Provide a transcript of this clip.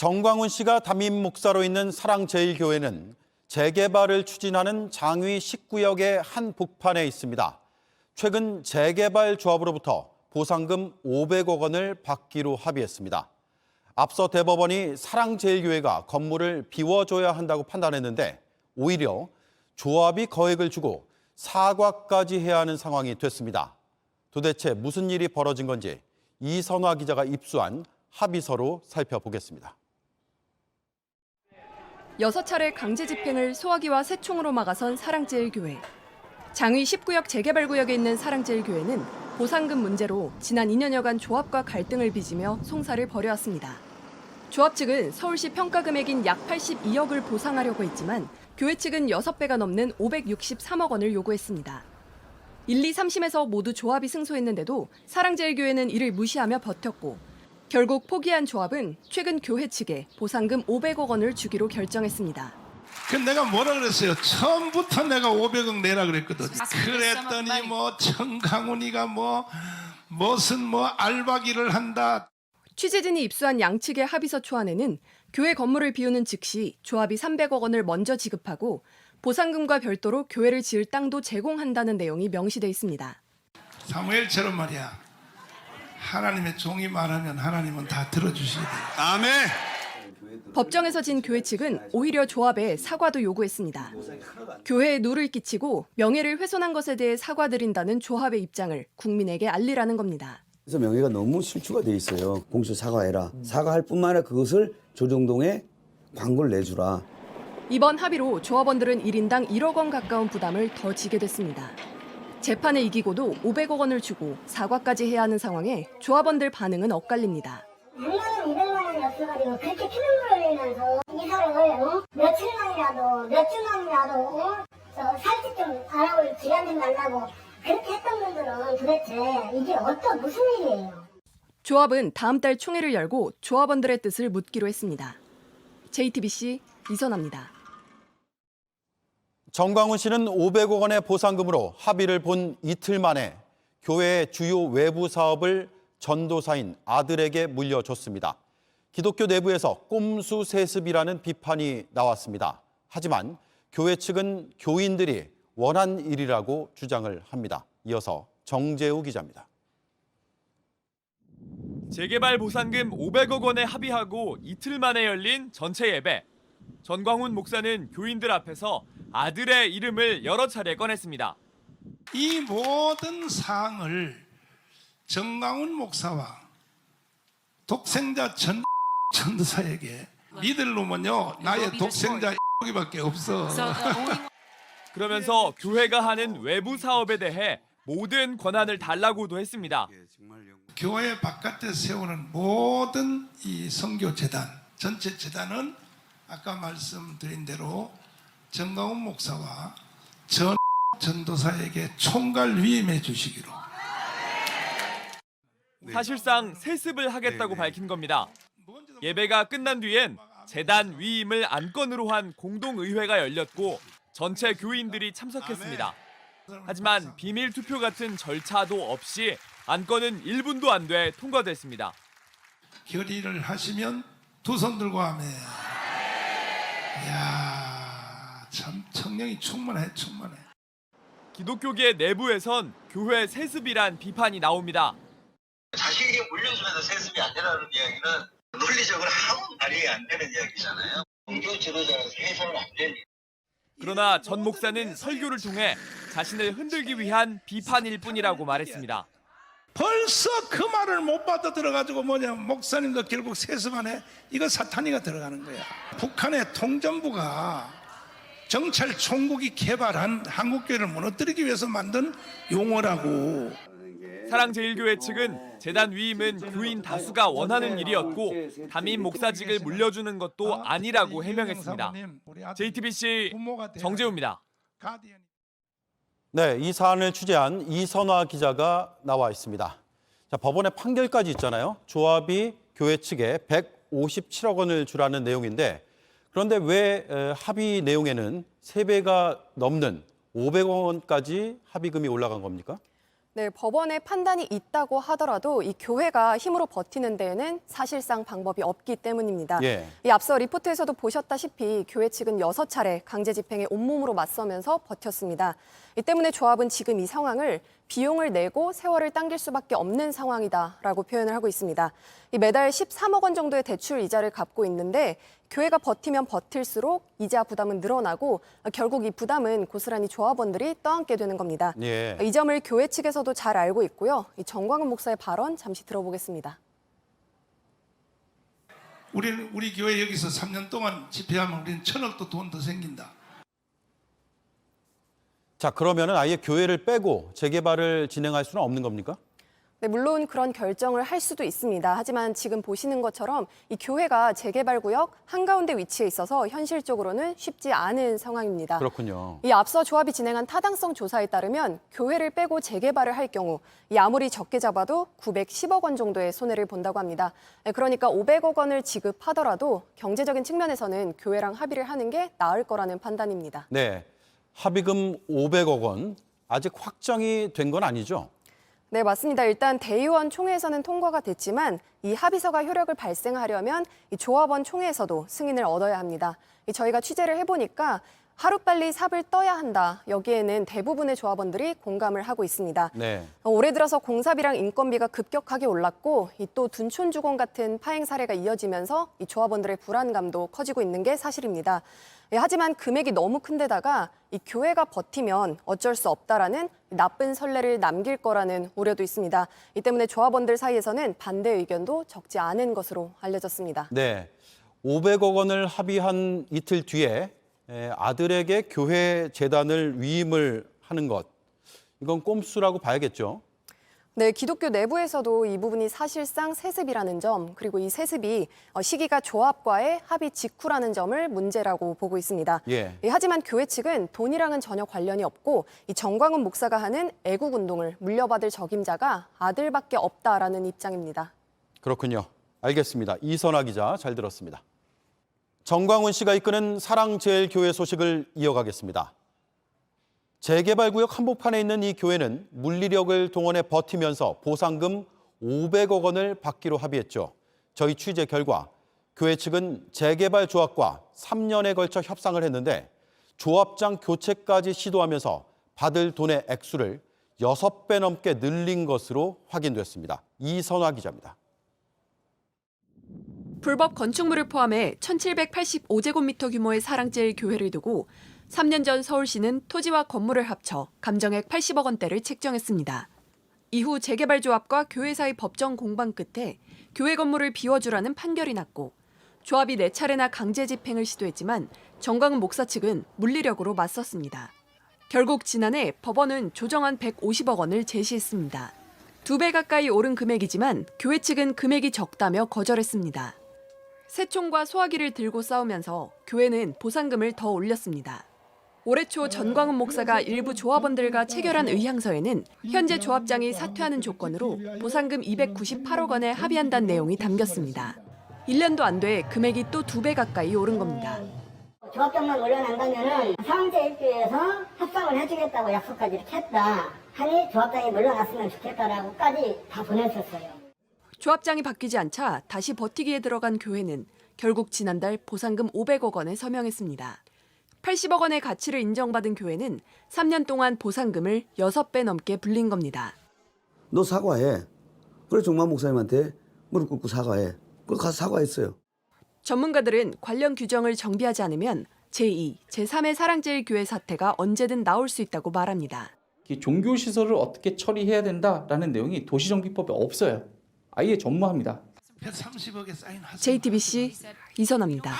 정광훈 씨가 담임 목사로 있는 사랑제일교회는 재개발을 추진하는 장위 10구역의 한 복판에 있습니다. 최근 재개발 조합으로부터 보상금 500억 원을 받기로 합의했습니다. 앞서 대법원이 사랑제일교회가 건물을 비워줘야 한다고 판단했는데 오히려 조합이 거액을 주고 사과까지 해야 하는 상황이 됐습니다. 도대체 무슨 일이 벌어진 건지 이선화 기자가 입수한 합의서로 살펴보겠습니다. 6차례 강제 집행을 소화기와 새총으로 막아선 사랑제일교회. 장위 10구역 재개발구역에 있는 사랑제일교회는 보상금 문제로 지난 2년여간 조합과 갈등을 빚으며 송사를 벌여왔습니다. 조합 측은 서울시 평가 금액인 약 82억을 보상하려고 했지만 교회 측은 6배가 넘는 563억 원을 요구했습니다. 1, 2, 3심에서 모두 조합이 승소했는데도 사랑제일교회는 이를 무시하며 버텼고 결국 포기한 조합은 최근 교회 측에 보상금 500억 원을 주기로 결정했습니다. 내가 뭐라 그랬어요? 처음부터 내가 500억 내라 그랬거든. 그랬더니 정강훈이가 무슨 알바기를 한다. 취재진이 입수한 양측의 합의서 초안에는 교회 건물을 비우는 즉시 조합이 300억 원을 먼저 지급하고 보상금과 별도로 교회를 지을 땅도 제공한다는 내용이 명시돼 있습니다. 사무엘처럼 말이야. 하나님의 종이 말하면 하나님은 다 들어주시게 돼요. 아멘. 법정에서 진 교회 측은 오히려 조합에 사과도 요구했습니다. 교회에 누를 끼치고 명예를 훼손한 것에 대해 사과드린다는 조합의 입장을 국민에게 알리라는 겁니다. 그래서 명예가 너무 실추가 돼 있어요. 공식 사과해라. 사과할 뿐만 아니라 그것을 조정동에 광고를 내주라. 이번 합의로 조합원들은 1인당 1억 원 가까운 부담을 더 지게 됐습니다. 재판을 이기고도 500억 원을 주고 사과까지 해야 하는 상황에 조합원들 반응은 엇갈립니다. 100만 원, 200만 원이 없어가지고 그렇게 피눈물을 흘리면서 이사를 며칠만이라도 몇 주만이라도 살집 좀 알아볼 기간 좀 달라고 그렇게 했던 분들은 도대체 이게 무슨 일이에요? 조합은 다음 달 총회를 열고 조합원들의 뜻을 묻기로 했습니다. JTBC 이선아입니다. 정광훈 씨는 500억 원의 보상금으로 합의를 본 이틀 만에 교회의 주요 외부 사업을 전도사인 아들에게 물려줬습니다. 기독교 내부에서 꼼수 세습이라는 비판이 나왔습니다. 하지만 교회 측은 교인들이 원한 일이라고 주장을 합니다. 이어서 정재우 기자입니다. 재개발 보상금 500억 원에 합의하고 이틀 만에 열린 전체 예배. 전광훈 목사는 교인들 앞에서 아들의 이름을 여러 차례 꺼냈습니다. 이 모든 사항을 정강훈 목사와 독생자 전도사에게 믿을 놈은요 나의 독생자 여기밖에 없어. 그러면서 교회가 하는 외부 사업에 대해 모든 권한을 달라고도 했습니다. 교회 바깥에 세우는 모든 이 선교 재단, 전체 재단은 아까 말씀드린 대로 정강훈 목사와 전도사에게 총괄 위임해 주시기로. 사실상 세습을 하겠다고 밝힌 겁니다. 예배가 끝난 뒤엔 재단 위임을 안건으로 한 공동의회가 열렸고 전체 교인들이 참석했습니다. 하지만 비밀 투표 같은 절차도 없이 안건은 1분도 안 돼 통과됐습니다. 결의를 하시면 두 손 들고 하면 이야 참 청량이 충만해. 기독교계 내부에선 교회 세습이란 비판이 나옵니다. 자식에게 물려주면서 세습이 안 되라는 이야기는 논리적으로 아무 말이 안 되는 이야기잖아요. 종교 지도자로서 해서는 안 되는. 그러나 전 목사는 설교를 통해 자신을 흔들기 위한 비판일 뿐이라고 말했습니다. 벌써 그 말을 못 받아들여가지고 목사님도 결국 세습안에 이거 사탄이가 들어가는 거야. 북한의 통전부가 정찰 총국이 개발한 한국교회를 무너뜨리기 위해서 만든 용어라고. 사랑제일교회 측은 재단 위임은 교인 다수가 원하는 일이었고 담임 목사직을 물려주는 것도 아니라고 해명했습니다. JTBC 정재우입니다. 네, 이 사안을 취재한 이선화 기자가 나와 있습니다. 자, 법원의 판결까지 있잖아요. 조합이 교회 측에 157억 원을 주라는 내용인데 그런데 왜 합의 내용에는 3배가 넘는 500억 원까지 합의금이 올라간 겁니까? 네, 법원의 판단이 있다고 하더라도 이 교회가 힘으로 버티는 데에는 사실상 방법이 없기 때문입니다. 예. 이 앞서 리포트에서도 보셨다시피 교회 측은 6차례 강제 집행에 온몸으로 맞서면서 버텼습니다. 이 때문에 조합은 지금 이 상황을 비용을 내고 세월을 당길 수밖에 없는 상황이다라고 표현을 하고 있습니다. 이 매달 13억 원 정도의 대출 이자를 갚고 있는데 교회가 버티면 버틸수록 이자 부담은 늘어나고 결국 이 부담은 고스란히 조합원들이 떠안게 되는 겁니다. 예. 이 점을 교회 측에서도 잘 알고 있고요. 이 정광훈 목사의 발언 잠시 들어보겠습니다. 우리 교회 여기서 3년 동안 집회하면 우리는 1,000억도 돈 더 생긴다. 자, 그러면은 아예 교회를 빼고 재개발을 진행할 수는 없는 겁니까? 네, 물론 그런 결정을 할 수도 있습니다. 하지만 지금 보시는 것처럼 이 교회가 재개발 구역 한가운데 위치해 있어서 현실적으로는 쉽지 않은 상황입니다. 그렇군요. 이 앞서 조합이 진행한 타당성 조사에 따르면 교회를 빼고 재개발을 할 경우 이 아무리 적게 잡아도 910억 원 정도의 손해를 본다고 합니다. 네, 그러니까 500억 원을 지급하더라도 경제적인 측면에서는 교회랑 합의를 하는 게 나을 거라는 판단입니다. 네. 합의금 500억 원 아직 확정이 된 건 아니죠? 네, 맞습니다. 일단 대의원 총회에서는 통과가 됐지만 이 합의서가 효력을 발생하려면 이 조합원 총회에서도 승인을 얻어야 합니다. 저희가 취재를 해보니까 하루빨리 삽을 떠야 한다. 여기에는 대부분의 조합원들이 공감을 하고 있습니다. 네. 올해 들어서 공사비랑 인건비가 급격하게 올랐고 또 둔촌주공 같은 파행 사례가 이어지면서 이 조합원들의 불안감도 커지고 있는 게 사실입니다. 하지만 금액이 너무 큰 데다가 이 교회가 버티면 어쩔 수 없다라는 나쁜 선례를 남길 거라는 우려도 있습니다. 이 때문에 조합원들 사이에서는 반대 의견도 적지 않은 것으로 알려졌습니다. 네. 500억 원을 합의한 이틀 뒤에 아들에게 교회 재단을 위임을 하는 것. 이건 꼼수라고 봐야겠죠. 네, 기독교 내부에서도 이 부분이 사실상 세습이라는 점, 그리고 이 세습이 시기가 조합과의 합의 직후라는 점을 문제라고 보고 있습니다. 예. 하지만 교회 측은 돈이랑은 전혀 관련이 없고 이 정광훈 목사가 하는 애국 운동을 물려받을 적임자가 아들밖에 없다라는 입장입니다. 그렇군요. 알겠습니다. 이선화 기자 잘 들었습니다. 정광훈 씨가 이끄는 사랑제일교회 소식을 이어가겠습니다. 재개발구역 한복판에 있는 이 교회는 물리력을 동원해 버티면서 보상금 500억 원을 받기로 합의했죠. 저희 취재 결과 교회 측은 재개발 조합과 3년에 걸쳐 협상을 했는데 조합장 교체까지 시도하면서 받을 돈의 액수를 6배 넘게 늘린 것으로 확인됐습니다. 이선화 기자입니다. 불법 건축물을 포함해 1,785제곱미터 규모의 사랑제일교회를 두고 3년 전 서울시는 토지와 건물을 합쳐 감정액 80억 원대를 책정했습니다. 이후 재개발조합과 교회 사이 법정 공방 끝에 교회 건물을 비워주라는 판결이 났고 조합이 4차례나 강제 집행을 시도했지만 정광훈 목사 측은 물리력으로 맞섰습니다. 결국 지난해 법원은 조정안 150억 원을 제시했습니다. 2배 가까이 오른 금액이지만 교회 측은 금액이 적다며 거절했습니다. 새총과 소화기를 들고 싸우면서 교회는 보상금을 더 올렸습니다. 올해 초 전광훈 목사가 일부 조합원들과 체결한 의향서에는 현재 조합장이 사퇴하는 조건으로 보상금 298억 원에 합의한다는 내용이 담겼습니다. 1년도 안 돼 금액이 또 2배 가까이 오른 겁니다. 조합장만 물러난다면은 사랑제일교회에서 협상을 해주겠다고 약속까지 이렇게 했다 하니 조합장이 물러났으면 좋겠다라고까지 다 보냈었어요. 조합장이 바뀌지 않자 다시 버티기에 들어간 교회는 결국 지난달 보상금 500억 원에 서명했습니다. 80억 원의 가치를 인정받은 교회는 3년 동안 보상금을 6배 넘게 불린 겁니다. 너 사과해. 그래 정만 목사님한테 무릎 꿇고 사과해. 그걸 가서 사과했어요. 전문가들은 관련 규정을 정비하지 않으면 제2, 제3의 사랑제일교회 사태가 언제든 나올 수 있다고 말합니다. 종교시설을 어떻게 처리해야 된다라는 내용이 도시정비법에 없어요. 아예 전무합니다. JTBC 이선화입니다.